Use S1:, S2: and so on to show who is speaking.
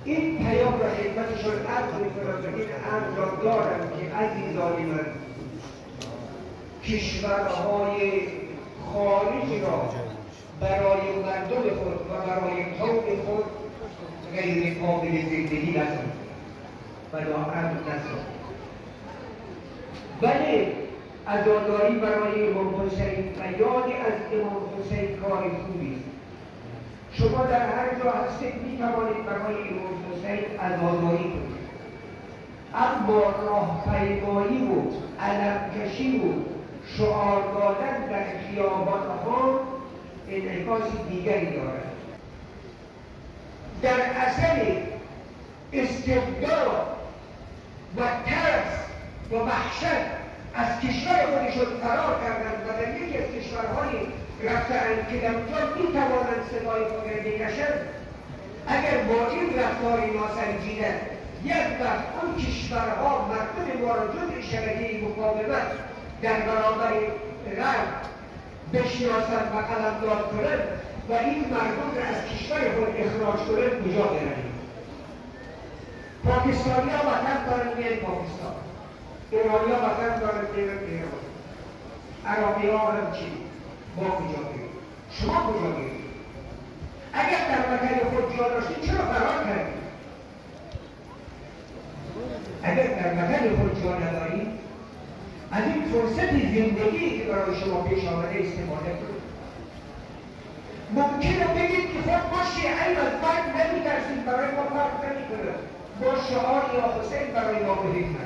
S1: این پیام را خدمتشان عرض می‌کنم و این امر را دارم که عزیزان من، کشورهای خارجی را برای مردم خود و برای قوم خود غیر قابل زندگی نسازد و ناامن نسازد. بله، عزاداری برای امام حسین و یادی از امام حسین کار خوبی است. شما در هر جا هستید میتوانید برای امام حسین عزاداری کنید، اما راهپیمایی و علمکشی و شعار دادن در خیابانها انعکاس دیگری دارد. در اثر استبداد و ترس و وحشت از کشور خودشون فرار کردند و در یکی از کشورهای رفتند که در اونجا میتوانند صدای خود را بکشند. اگر با این رفتار ناسنجیده یک وقت اون کشورها مردم ما را جز شبکه مقاومت در برابر غرب بشناسند و قلمداد کنند و این مردم را از کشور خود اخراج کنند، کجا برویم؟ پاکستانی ها وطن دارند میان پاکستان، ایرانی ها وطن دارند میان ایران، عراقی ها هم چی؟ ما کجا بریم؟ شما کجا بریم؟ اگر در وطن خود جا داشتید چرا فرار کردید؟ اگر در وطن خود جا ندارید، از این فرصت زندگی که برای شما پیش آمده استفاده کنید. ممکنه بگید که خود ما شیعه از مرگ نمی‌ترسیم، برای ما فرق نمی‌کنه، با شعار یا حسین برای ما بهید.